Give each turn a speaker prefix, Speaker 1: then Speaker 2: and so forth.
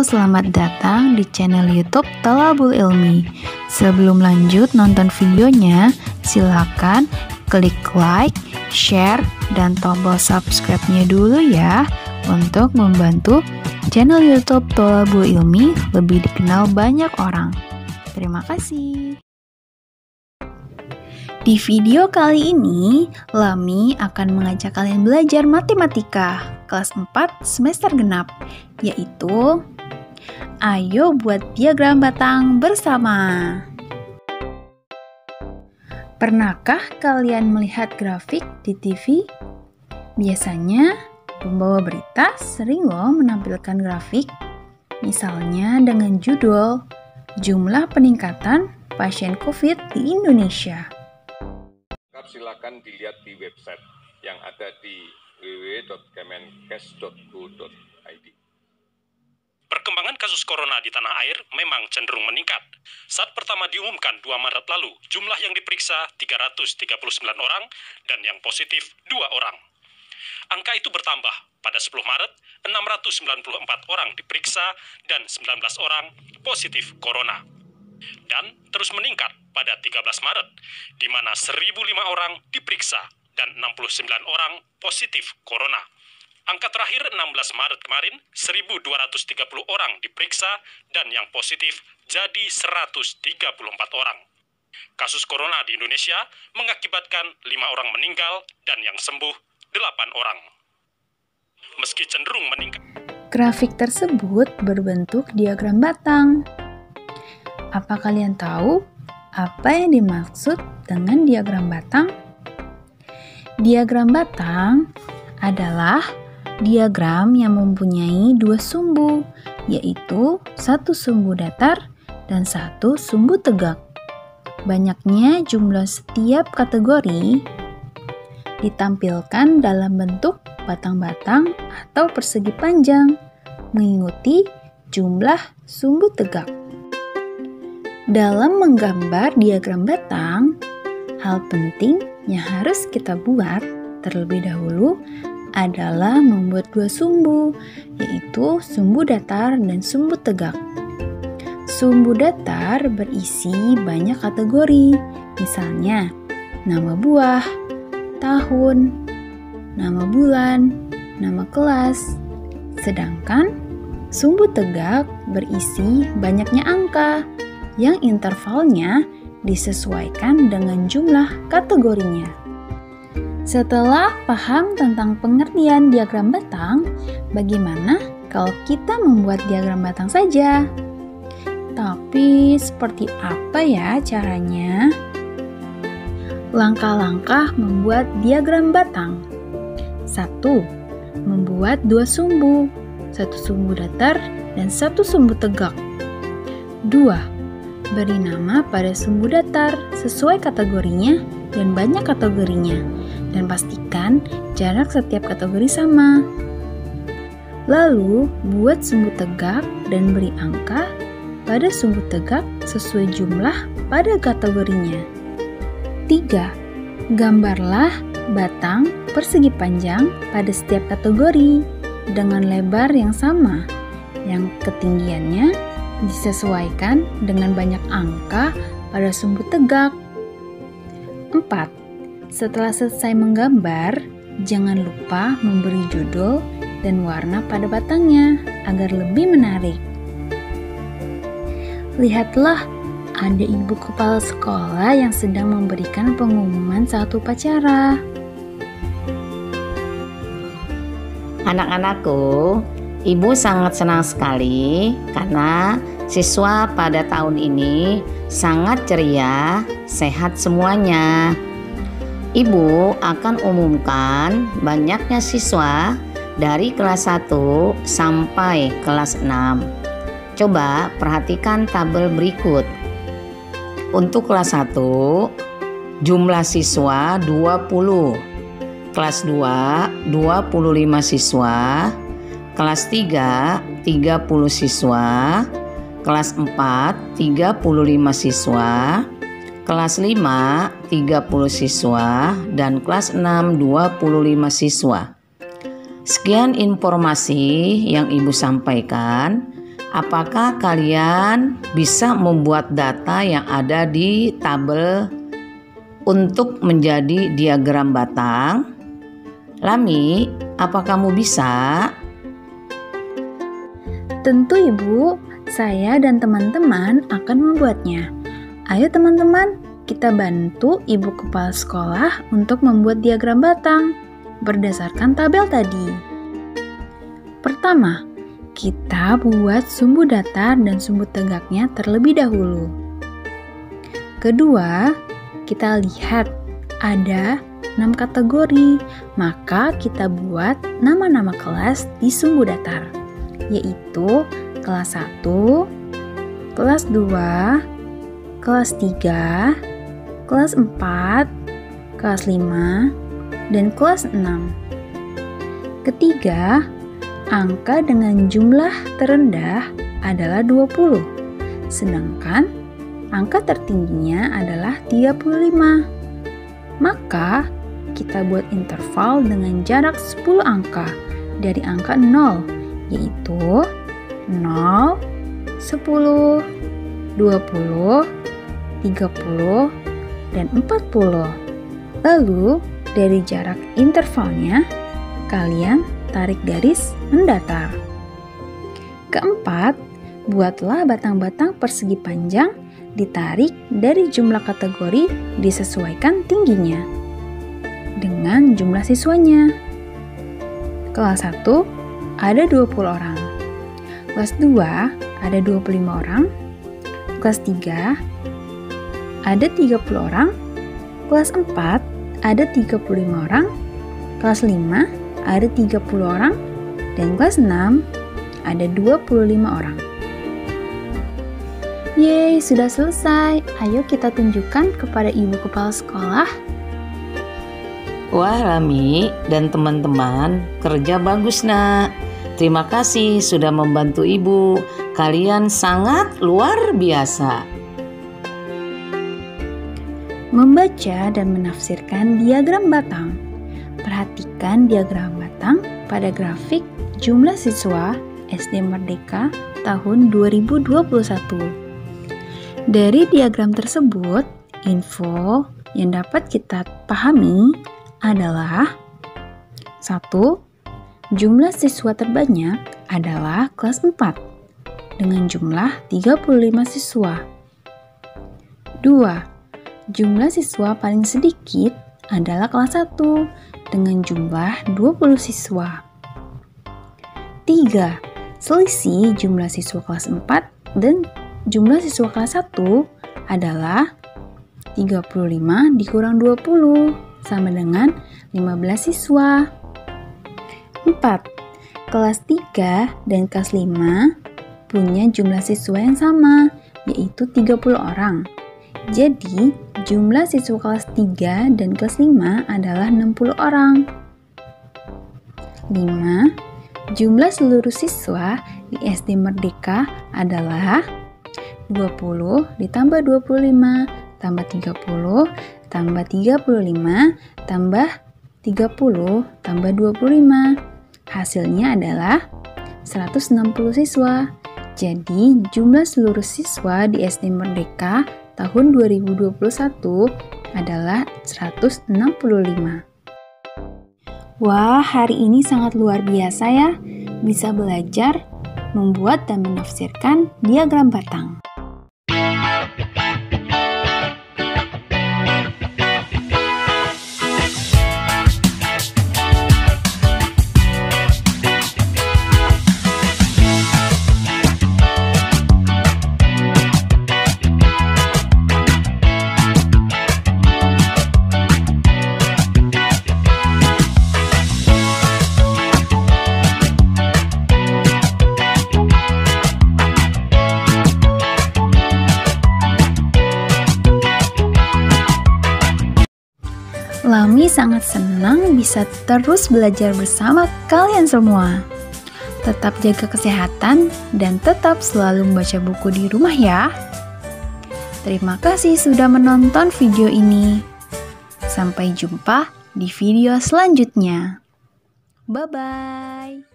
Speaker 1: Halo, selamat datang di channel YouTube Thalabul Ilmi. Sebelum lanjut nonton videonya, silakan klik like, share, dan tombol subscribe-nya dulu ya untuk membantu channel YouTube Thalabul Ilmi lebih dikenal banyak orang. Terima kasih. Di video kali ini, Lami akan mengajak kalian belajar matematika kelas 4 semester genap, yaitu ayo buat diagram batang bersama. Pernahkah kalian melihat grafik di TV? Biasanya, pembawa berita sering loh menampilkan grafik, misalnya dengan judul "Jumlah peningkatan pasien COVID di Indonesia".
Speaker 2: Silakan dilihat di website yang ada di www.kemenkes.go.id.
Speaker 3: Perkembangan kasus corona di tanah air memang cenderung meningkat. Saat pertama diumumkan 2 Maret lalu, jumlah yang diperiksa 339 orang dan yang positif 2 orang. Angka itu bertambah. Pada 10 Maret, 694 orang diperiksa dan 19 orang positif corona. Dan terus meningkat pada 13 Maret, di mana 1.005 orang diperiksa dan 69 orang positif corona. Angka terakhir 16 Maret kemarin, 1.230 orang diperiksa dan yang positif jadi 134 orang. Kasus corona di Indonesia mengakibatkan 5 orang meninggal dan yang sembuh 8 orang. Meski cenderung meningkat.
Speaker 1: Grafik tersebut berbentuk diagram batang. Apa kalian tahu apa yang dimaksud dengan diagram batang? Diagram batang adalah diagram yang mempunyai 2 sumbu, yaitu satu sumbu datar dan satu sumbu tegak. Banyaknya jumlah setiap kategori ditampilkan dalam bentuk batang-batang atau persegi panjang, mengikuti jumlah sumbu tegak. Dalam menggambar diagram batang, hal penting yang harus kita buat terlebih dahulu adalah membuat 2 sumbu, yaitu sumbu datar dan sumbu tegak. Sumbu datar berisi banyak kategori, misalnya nama buah, tahun, nama bulan, nama kelas. Sedangkan sumbu tegak berisi banyaknya angka, yang intervalnya disesuaikan dengan jumlah kategorinya. Setelah paham tentang pengertian diagram batang, bagaimana kalau kita membuat diagram batang saja? Tapi seperti apa ya caranya? Langkah-langkah membuat diagram batang. 1. Membuat 2 sumbu, 1 sumbu datar dan 1 sumbu tegak. 2. Beri nama pada sumbu datar sesuai kategorinya dan banyak kategorinya, dan pastikan jarak setiap kategori sama. Lalu, buat sumbu tegak dan beri angka pada sumbu tegak sesuai jumlah pada kategorinya. 3. Gambarlah batang persegi panjang pada setiap kategori dengan lebar yang sama, yang ketinggiannya disesuaikan dengan banyak angka pada sumbu tegak. 4. Setelah selesai menggambar, jangan lupa memberi judul dan warna pada batangnya agar lebih menarik. Lihatlah, ada ibu kepala sekolah yang sedang memberikan pengumuman saat upacara.
Speaker 4: Anak-anakku, Ibu sangat senang sekali karena siswa pada tahun ini sangat ceria, sehat semuanya. Ibu akan umumkan banyaknya siswa dari kelas 1 sampai kelas 6. Coba perhatikan tabel berikut. Untuk kelas 1, jumlah siswa 20. Kelas 2, 25 siswa. Kelas 3, 30 siswa. Kelas 4, 35 siswa. Kelas 5, 30 siswa. Dan kelas 6, 25 siswa. Sekian informasi yang Ibu sampaikan. Apakah kalian bisa membuat data yang ada di tabel untuk menjadi diagram batang? Lami, apa kamu bisa?
Speaker 1: Tentu Ibu, saya dan teman-teman akan membuatnya. Ayo teman-teman, kita bantu Ibu Kepala Sekolah untuk membuat diagram batang berdasarkan tabel tadi. Pertama, kita buat sumbu datar dan sumbu tegaknya terlebih dahulu. Kedua, kita lihat ada 6 kategori, maka kita buat nama-nama kelas di sumbu datar, yaitu kelas 1, kelas 2, kelas 3, kelas 4, kelas 5, dan kelas 6. Ketiga, angka dengan jumlah terendah adalah 20, sedangkan angka tertingginya adalah 35. Maka, kita buat interval dengan jarak 10 angka dari angka 0, yaitu 0, 10, 20, 30, dan 40. Lalu, dari jarak intervalnya, kalian tarik garis mendatar. Keempat, buatlah batang-batang persegi panjang ditarik dari jumlah kategori disesuaikan tingginya dengan jumlah siswanya. Kelas 1 ada 20 orang. Kelas 2 ada 25 orang. Kelas 3 ada 30 orang. Kelas 4 ada 35 orang. Kelas 5 ada 30 orang, dan kelas 6 ada 25 orang. Yeay, sudah selesai. Ayo kita tunjukkan kepada Ibu Kepala Sekolah.
Speaker 4: Wah, Lami dan teman-teman, kerja bagus, Nak. Terima kasih sudah membantu Ibu. Kalian sangat luar biasa.
Speaker 1: Membaca dan menafsirkan diagram batang. Perhatikan diagram batang pada grafik jumlah siswa SD Merdeka tahun 2021. Dari diagram tersebut, info yang dapat kita pahami adalah 1. Jumlah siswa terbanyak adalah kelas 4 dengan jumlah 35 siswa. 2. Jumlah siswa paling sedikit adalah kelas 1 dengan jumlah 20 siswa. 3. Selisih jumlah siswa kelas 4 dan jumlah siswa kelas 1 adalah 35 dikurang 20 sama dengan 15 siswa. 4. Kelas 3 dan kelas 5 punya jumlah siswa yang sama, yaitu 30 orang. Jadi, jumlah siswa kelas 3 dan kelas 5 adalah 60 orang. 5. Jumlah seluruh siswa di SD Merdeka adalah 20 ditambah 25 tambah 30 tambah 35 tambah 30 tambah 25. Hasilnya adalah 160 siswa. Jadi, jumlah seluruh siswa di SD Merdeka tahun 2021 adalah 165. Wah, hari ini sangat luar biasa ya. Bisa belajar, membuat dan menafsirkan diagram batang. Lami sangat senang bisa terus belajar bersama kalian semua. Tetap jaga kesehatan dan tetap selalu membaca buku di rumah ya. Terima kasih sudah menonton video ini. Sampai jumpa di video selanjutnya. Bye-bye.